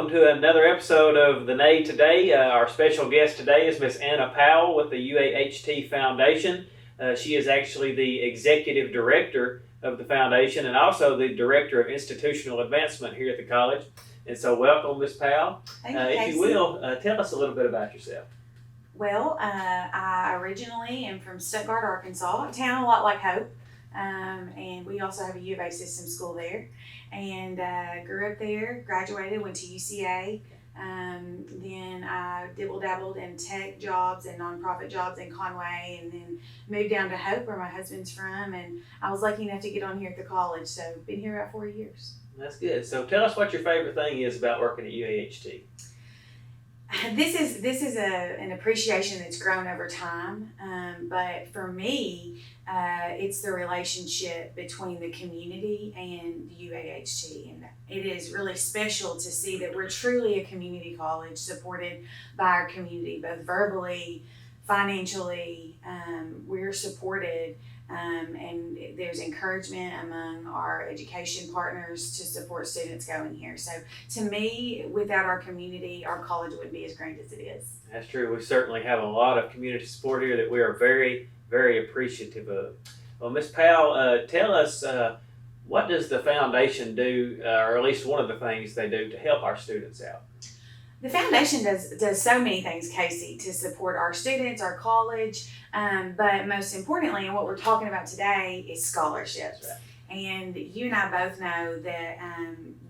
welcome to another episode of the Neigh Today. Our special guest today is Miss Anna Powell with the UAHT Foundation. She is actually the executive director of the foundation and also the director of institutional advancement here at the college. And so welcome, Miss Powell. Thank you, If you will, tell us a little bit about yourself. Well, I originally am from Stuttgart, Arkansas, a town a lot like Hope. And we also have a U of A system school there. And grew up there, graduated, went to UCA. Then I dibble-dabbled in tech jobs and nonprofit jobs in Conway, and then moved down to Hope, where my husband's from. And I was lucky enough to get on here at the college, so been here about 4 years. That's good. So tell us what your favorite thing is about working at UAHT. This is an appreciation that's grown over time, but for me, it's the relationship between the community and UAHT, and it is really special to see that we're truly a community college supported by our community, both verbally, financially. We're supported, and there's encouragement among our education partners to support students going here. So to me, without our community, our college wouldn't be as great as it is. That's true. We certainly have a lot of community support here that we are very, very appreciative of. Well, Ms. Powell, tell us what does the foundation do, or at least one of the things they do to help our students out? The foundation does so many things, Casey, to support our students, our college, but most importantly, and what we're talking about today, is scholarships. Right. And you and I both know that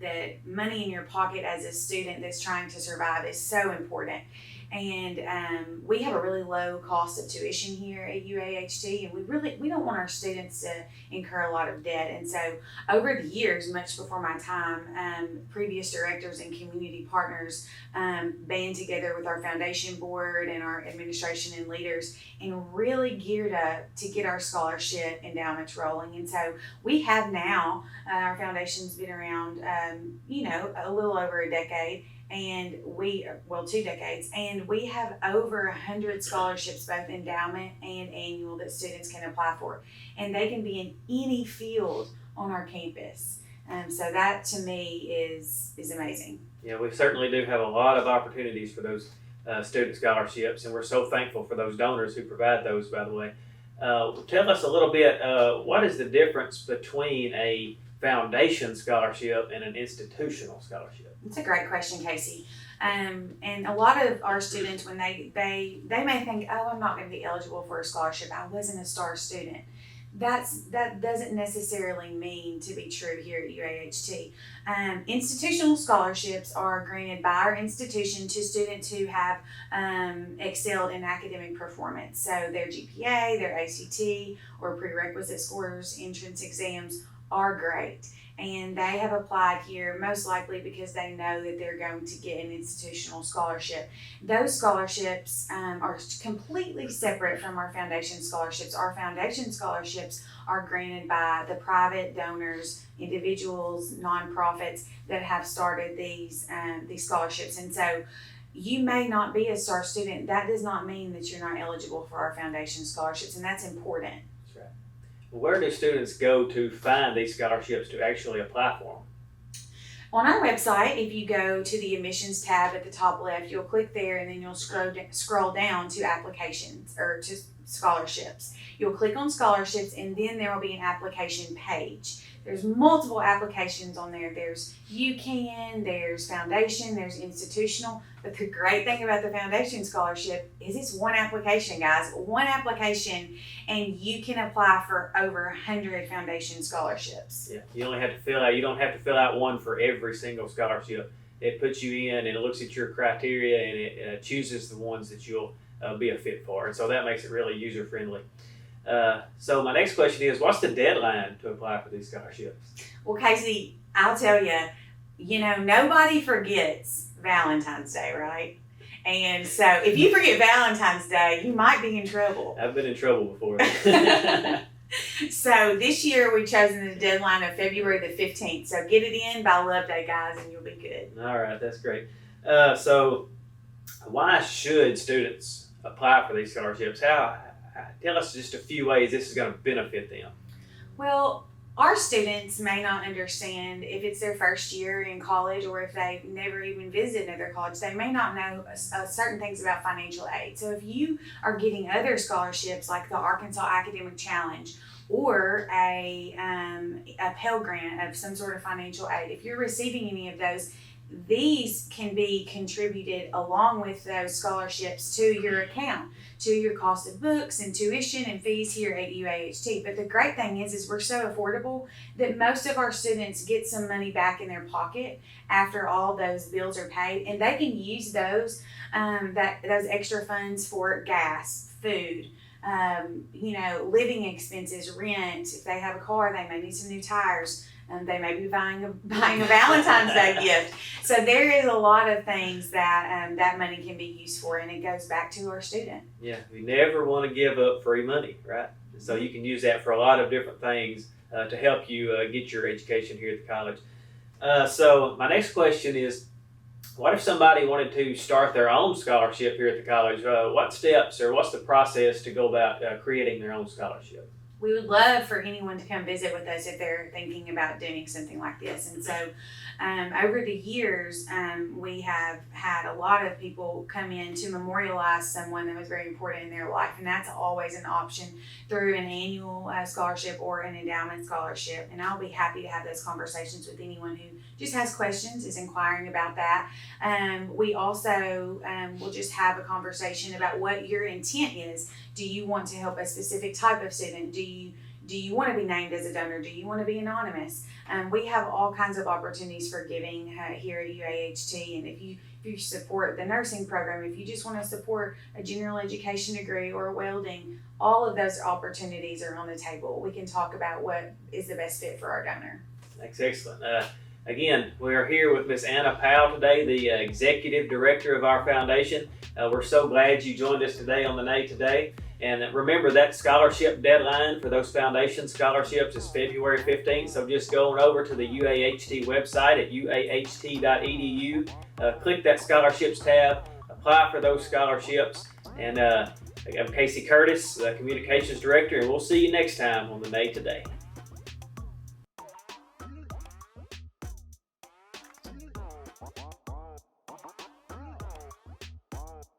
that money in your pocket as a student that's trying to survive is so important. And we have a really low cost of tuition here at UAHT, and we don't want our students to incur a lot of debt. And so over the years, much before my time, previous directors and community partners band together with our foundation board and our administration and leaders and really geared up to get our scholarship endowments rolling. And so we have now, our foundation's been around, a little over a decade. And 2 decades, and we have over 100 scholarships, both endowment and annual, that students can apply for, and they can be in any field on our campus. So that to me is amazing. Yeah, we certainly do have a lot of opportunities for those student scholarships, and we're so thankful for those donors who provide those, by the way. Tell us a little bit, what is the difference between a foundation scholarship and an institutional scholarship? It's a great question, Casey. And a lot of our students, when they may think, oh, I'm not going to be eligible for a scholarship, I wasn't a STAR student. That doesn't necessarily mean to be true here at UAHT. Institutional scholarships are granted by our institution to students who have excelled in academic performance. So their GPA, their ACT, or prerequisite scores, entrance exams are great. And they have applied here most likely because they know that they're going to get an institutional scholarship. Those scholarships are completely separate from our foundation scholarships. Our foundation scholarships are granted by the private donors, individuals, nonprofits that have started these scholarships. And so you may not be a STAR student. That does not mean that you're not eligible for our foundation scholarships, and that's important. Where do students go to find these scholarships to actually apply for them? On our website, if you go to the admissions tab at the top left, you'll click there and then you'll scroll down to applications or to scholarships. You'll click on scholarships and then there will be an application page. There's multiple applications on there. There's UCAN, there's foundation, there's institutional. But the great thing about the foundation scholarship is it's one application, guys. One application, and you can apply for over 100 foundation scholarships. Yeah, you only have to fill out. You don't have to fill out one for every single scholarship. It puts you in and it looks at your criteria and it chooses the ones that you'll be a fit for. And so that makes it really user friendly. So my next question is, what's the deadline to apply for these scholarships? Well, Casey, I'll tell you, nobody forgets Valentine's Day, right? And so if you forget Valentine's Day, you might be in trouble. I've been in trouble before. So this year we've chosen the deadline of February the 15th. So get it in by Love Day, guys, and you'll be good. All right, that's great. So why should students apply for these scholarships? Tell us just a few ways this is going to benefit them. Well, our students may not understand if it's their first year in college or if they've never even visited another college, they may not know certain things about financial aid. So if you are getting other scholarships like the Arkansas Academic Challenge or a Pell Grant of some sort of financial aid, if you're receiving any of those, these can be contributed along with those scholarships to your account, to your cost of books and tuition and fees here at UAHT. But the great thing is we're so affordable that most of our students get some money back in their pocket after all those bills are paid, and they can use those those extra funds for gas, food, living expenses, rent. If they have a car, they may need some new tires. They may be buying a Valentine's Day gift. So there is a lot of things that that money can be used for, and it goes back to our student. Yeah, we never want to give up free money, right? So you can use that for a lot of different things to help you get your education here at the college. So my next question is, what if somebody wanted to start their own scholarship here at the college? What steps or what's the process to go about creating their own scholarship? We would love for anyone to come visit with us if they're thinking about doing something like this. And so over the years, we have had a lot of people come in to memorialize someone that was very important in their life. And that's always an option through an annual scholarship or an endowment scholarship. And I'll be happy to have those conversations with anyone who just has questions, is inquiring about that. We also will just have a conversation about what your intent is. Do you want to help a specific type of student? Do you want to be named as a donor? Do you want to be anonymous? We have all kinds of opportunities for giving here at UAHT. And if you support the nursing program, if you just want to support a general education degree or welding, all of those opportunities are on the table. We can talk about what is the best fit for our donor. That's excellent. Again, we are here with Miss Anna Powell today, the Executive Director of our foundation. We're so glad you joined us today on the Neigh Today. And remember, that scholarship deadline for those foundation scholarships is February 15th. So just go on over to the UAHT website at uaht.edu. Click that scholarships tab, apply for those scholarships. And I'm Casey Curtis, the Communications Director, and we'll see you next time on the Neigh Today.